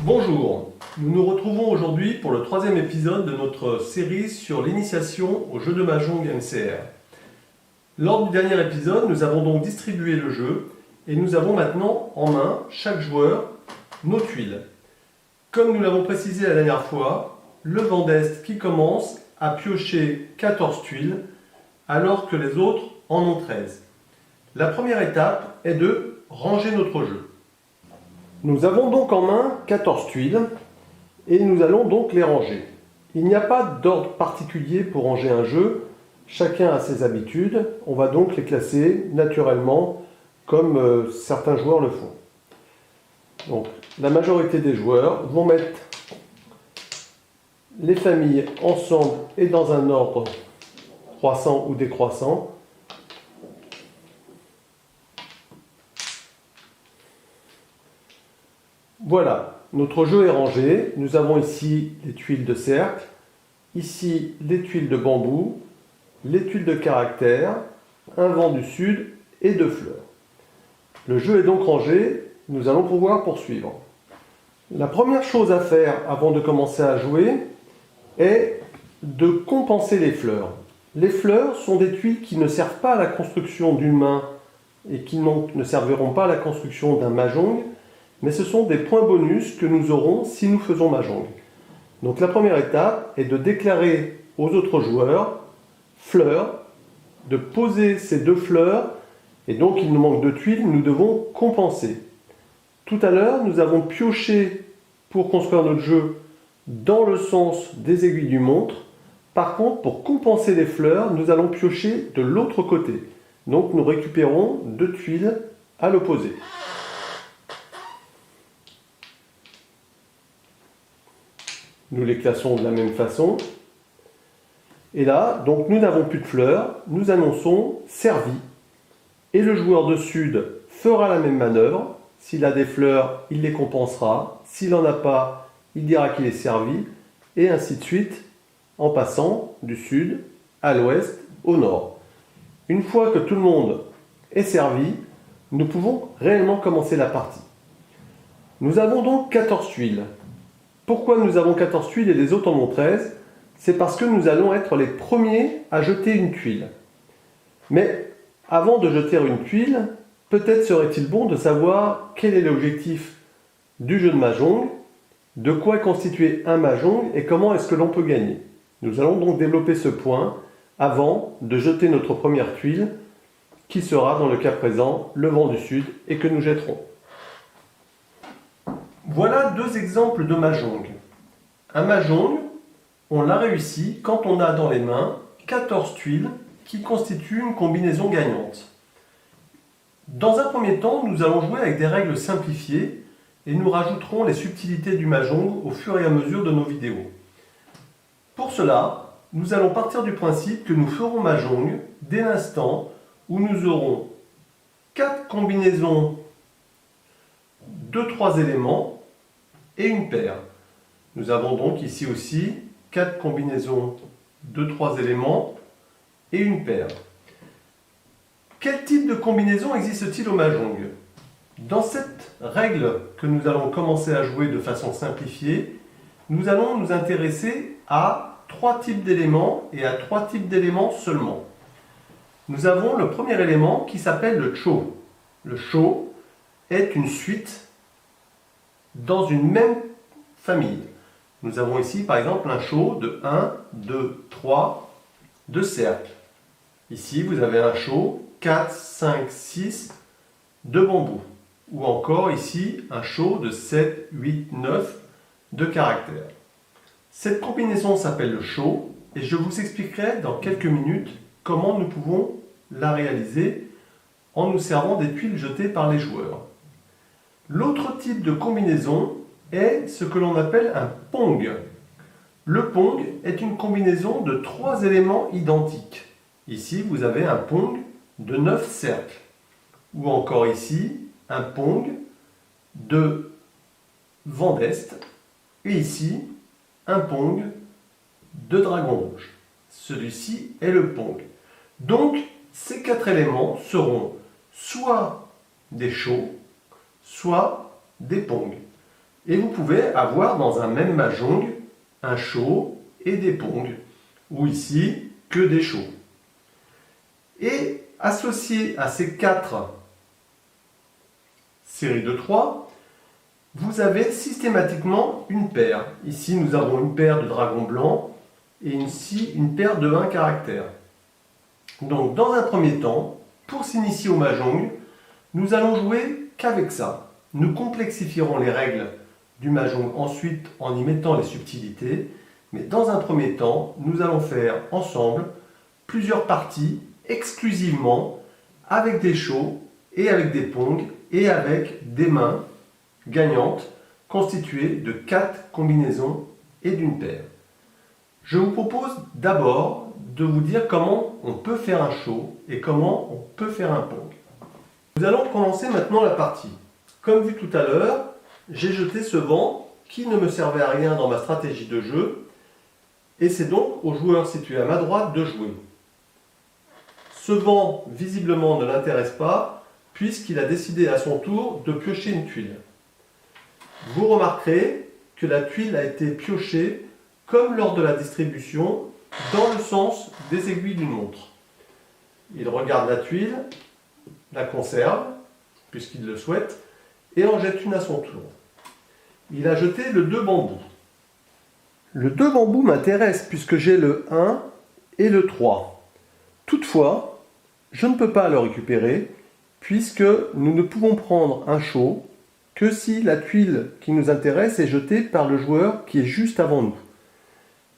Bonjour, nous nous retrouvons aujourd'hui pour le troisième épisode de notre série sur l'initiation au jeu de Mahjong MCR. Lors du dernier épisode, nous avons donc distribué le jeu et nous avons maintenant en main, chaque joueur, nos tuiles. Comme nous l'avons précisé la dernière fois, le vent d'Est qui commence a pioché 14 tuiles alors que les autres en ont 13. La première étape est de ranger notre jeu. Nous avons donc en main 14 tuiles et nous allons donc les ranger. Il n'y a pas d'ordre particulier pour ranger un jeu, chacun a ses habitudes, on va donc les classer naturellement comme certains joueurs le font. Donc la majorité des joueurs vont mettre les familles ensemble et dans un ordre croissant ou décroissant. Voilà, notre jeu est rangé. Nous avons ici les tuiles de cercle, ici les tuiles de bambou, les tuiles de caractère, un vent du sud et deux fleurs. Le jeu est donc rangé, nous allons pouvoir poursuivre. La première chose à faire avant de commencer à jouer est de compenser les fleurs. Les fleurs sont des tuiles qui ne servent pas à la construction d'une main et qui ne serviront pas à la construction d'un mahjong, mais ce sont des points bonus que nous aurons si nous faisons mahjong. Donc la première étape est de déclarer aux autres joueurs fleurs, de poser ces deux fleurs, et donc il nous manque deux tuiles, nous devons compenser. Tout à l'heure, nous avons pioché pour construire notre jeu dans le sens des aiguilles du montre. Par contre, pour compenser les fleurs, nous allons piocher de l'autre côté. Donc nous récupérons deux tuiles à l'opposé. Nous les classons de la même façon. Et là, donc nous n'avons plus de fleurs, nous annonçons servi. Et le joueur de sud fera la même manœuvre. S'il a des fleurs, il les compensera. S'il n'en a pas, il dira qu'il est servi. Et ainsi de suite, en passant du sud à l'ouest, au nord. Une fois que tout le monde est servi, nous pouvons réellement commencer la partie. Nous avons donc 14 tuiles. Pourquoi nous avons 14 tuiles et les autres en ont 13? C'est parce que nous allons être les premiers à jeter une tuile. Mais avant de jeter une tuile, peut-être serait-il bon de savoir quel est l'objectif du jeu de mahjong, de quoi est constitué un mahjong et comment est-ce que l'on peut gagner. Nous allons donc développer ce point avant de jeter notre première tuile, qui sera dans le cas présent le vent du sud et que nous jetterons. Voilà deux exemples de mahjong. Un mahjong, on l'a réussi quand on a dans les mains 14 tuiles qui constituent une combinaison gagnante. Dans un premier temps, nous allons jouer avec des règles simplifiées et nous rajouterons les subtilités du mahjong au fur et à mesure de nos vidéos. Pour cela, nous allons partir du principe que nous ferons mahjong dès l'instant où nous aurons 4 combinaisons de 3 éléments et une paire. Nous avons donc ici aussi 4 combinaisons de 3 éléments et une paire. Quel type de combinaison existe-t-il au mahjong? Dans cette règle que nous allons commencer à jouer de façon simplifiée, nous allons nous intéresser à 3 types d'éléments et à 3 types d'éléments seulement. Nous avons le premier élément qui s'appelle le cho. Le cho est une suite dans une même famille. Nous avons ici par exemple un cho de 1, 2, 3 de cercle. Ici vous avez un cho 4, 5, 6 de bambou. Ou encore ici un cho de 7, 8, 9 de caractère. Cette combinaison s'appelle le cho et je vous expliquerai dans quelques minutes comment nous pouvons la réaliser en nous servant des tuiles jetées par les joueurs. L'autre type de combinaison est ce que l'on appelle un pong. Le pong est une combinaison de 3 éléments identiques. Ici, vous avez un pong de 9 cercles. Ou encore ici, un pong de vent d'Est. Et ici, un pong de dragon rouge. Celui-ci est le pong. Donc, ces 4 éléments seront soit des chos, soit des pongs. Et vous pouvez avoir dans un même mahjong un shō et des pongs, ou ici que des shō. Et associé à ces 4 séries de 3, vous avez systématiquement une paire. Ici, nous avons une paire de dragons blancs et ici, une paire de 1 caractère. Donc, dans un premier temps, pour s'initier au mahjong, nous allons jouer qu'avec ça. Nous complexifierons les règles du mahjong ensuite en y mettant les subtilités, mais dans un premier temps, nous allons faire ensemble plusieurs parties exclusivement avec des shō et avec des pongs et avec des mains gagnantes constituées de 4 combinaisons et d'une paire. Je vous propose d'abord de vous dire comment on peut faire un shō et comment on peut faire un pong. Nous allons commencer maintenant la partie. Comme vu tout à l'heure, j'ai jeté ce vent qui ne me servait à rien dans ma stratégie de jeu et c'est donc au joueur situé à ma droite de jouer. Ce vent visiblement ne l'intéresse pas puisqu'il a décidé à son tour de piocher une tuile. Vous remarquerez que la tuile a été piochée comme lors de la distribution dans le sens des aiguilles d'une montre. Il regarde la tuile, la conserve puisqu'il le souhaite et en jette une à son tour. Il a jeté le 2 bambous. Le 2 bambous m'intéresse puisque j'ai le 1 et le 3. Toutefois, je ne peux pas le récupérer puisque nous ne pouvons prendre un shō que si la tuile qui nous intéresse est jetée par le joueur qui est juste avant nous.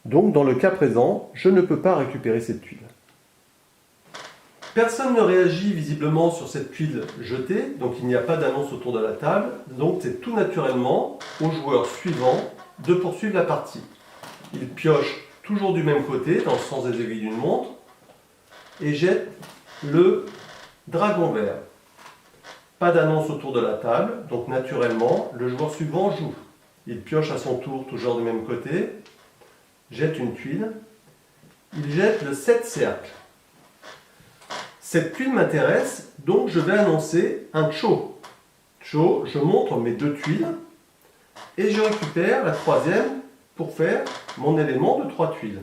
Donc dans le cas présent, je ne peux pas récupérer cette tuile. Personne ne réagit visiblement sur cette tuile jetée, donc il n'y a pas d'annonce autour de la table, donc c'est tout naturellement au joueur suivant de poursuivre la partie. Il pioche toujours du même côté, dans le sens des aiguilles d'une montre, et jette le dragon vert. Pas d'annonce autour de la table, donc naturellement, le joueur suivant joue. Il pioche à son tour, toujours du même côté, jette une tuile, il jette le 7 cercles. Cette tuile m'intéresse, donc je vais annoncer un chō. Chō, je montre mes 2 tuiles, et je récupère la 3e pour faire mon élément de 3 tuiles.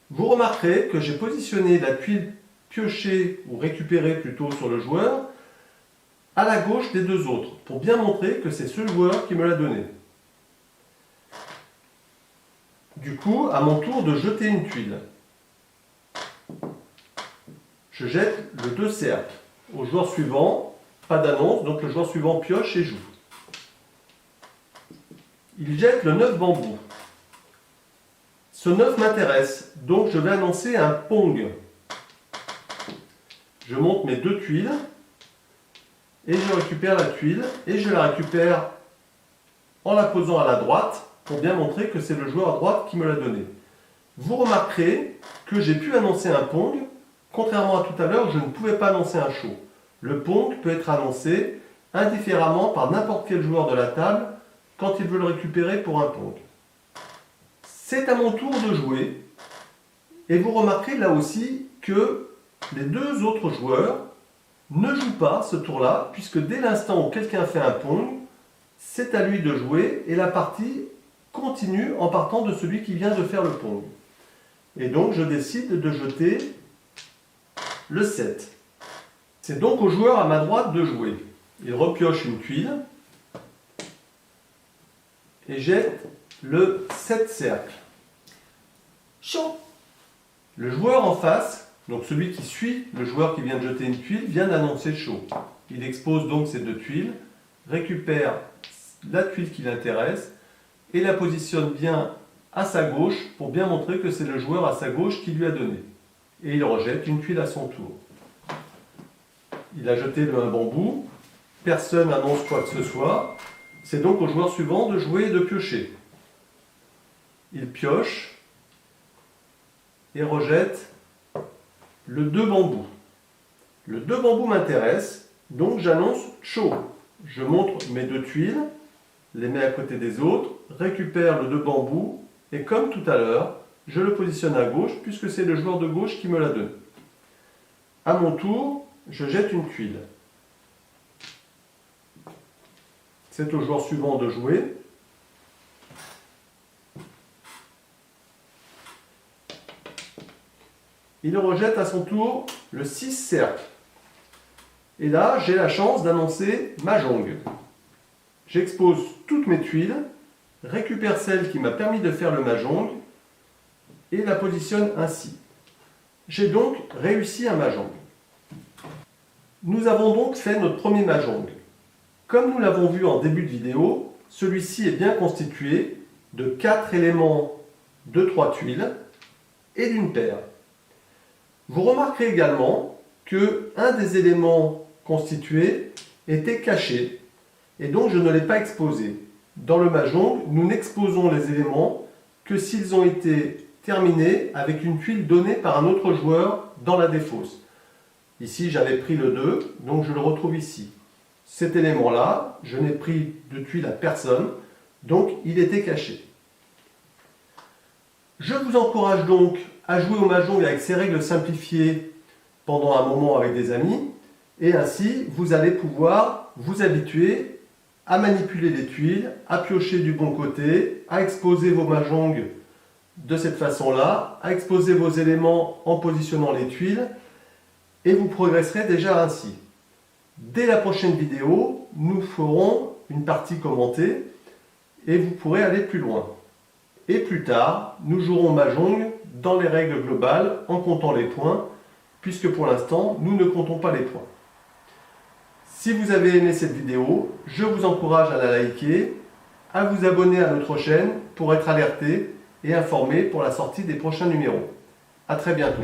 Vous remarquerez que j'ai positionné la tuile piochée, ou récupérée plutôt sur le joueur, à la gauche des 2 autres, pour bien montrer que c'est ce joueur qui me l'a donné. Du coup, à mon tour de jeter une tuile. Je jette le 2 cercles. Au joueur suivant, pas d'annonce, donc le joueur suivant pioche et joue. Il jette le 9 bambous. Ce 9 m'intéresse, donc je vais annoncer un pong. Je monte mes 2 tuiles, et je récupère la tuile, et je la récupère en la posant à la droite, pour bien montrer que c'est le joueur à droite qui me l'a donné. Vous remarquerez que j'ai pu annoncer un pong, contrairement à tout à l'heure où je ne pouvais pas annoncer un shō. Le pong peut être annoncé indifféremment par n'importe quel joueur de la table quand il veut le récupérer pour un pong. C'est à mon tour de jouer, et vous remarquerez là aussi que les 2 autres joueurs ne jouent pas ce tour-là, puisque dès l'instant où quelqu'un fait un pong, c'est à lui de jouer et la partie continue en partant de celui qui vient de faire le pong. Et donc je décide de jeter le 7. C'est donc au joueur à ma droite de jouer. Il repioche une tuile et jette le 7 cercles. Chaud. Le joueur en face, donc celui qui suit le joueur qui vient de jeter une tuile, vient d'annoncer chaud. Il expose donc ces 2 tuiles, récupère la tuile qui l'intéresse et la positionne bien à sa gauche pour bien montrer que c'est le joueur à sa gauche qui lui a donné. Et il rejette une tuile à son tour. Il a jeté un bambou, personne n'annonce quoi que ce soit, c'est donc au joueur suivant de jouer et de piocher. Il pioche et rejette le 2 bambous. Le 2 bambous m'intéresse, donc j'annonce chaud. Je montre mes 2 tuiles, les mets à côté des autres, récupère le 2 bambous et comme tout à l'heure, je le positionne à gauche puisque c'est le joueur de gauche qui me l'a donné. À mon tour, je jette une tuile. C'est au joueur suivant de jouer. Il rejette à son tour le 6 cercle. Et là, j'ai la chance d'annoncer Mahjong. J'expose toutes mes tuiles, récupère celle qui m'a permis de faire le Mahjong et la positionne ainsi. J'ai donc réussi un Mahjong. Nous avons donc fait notre premier Mahjong. Comme nous l'avons vu en début de vidéo, celui-ci est bien constitué de 4 éléments de 3 tuiles et d'une paire. Vous remarquerez également que un des éléments constitués était caché et donc je ne l'ai pas exposé. Dans le Mahjong, nous n'exposons les éléments que s'ils ont été terminés avec une tuile donnée par un autre joueur dans la défausse. Ici, j'avais pris le 2, donc je le retrouve ici. Cet élément-là, je n'ai pris de tuile à personne, donc il était caché. Je vous encourage donc à jouer au Mahjong avec ces règles simplifiées pendant un moment avec des amis, et ainsi vous allez pouvoir vous habituer à manipuler les tuiles, à piocher du bon côté, à exposer vos Mahjong de cette façon-là, à exposer vos éléments en positionnant les tuiles, et vous progresserez déjà ainsi. Dès la prochaine vidéo, nous ferons une partie commentée et vous pourrez aller plus loin. Et plus tard, nous jouerons Mahjong dans les règles globales en comptant les points, puisque pour l'instant, nous ne comptons pas les points. Si vous avez aimé cette vidéo, je vous encourage à la liker, à vous abonner à notre chaîne pour être alerté et informé pour la sortie des prochains numéros. À très bientôt.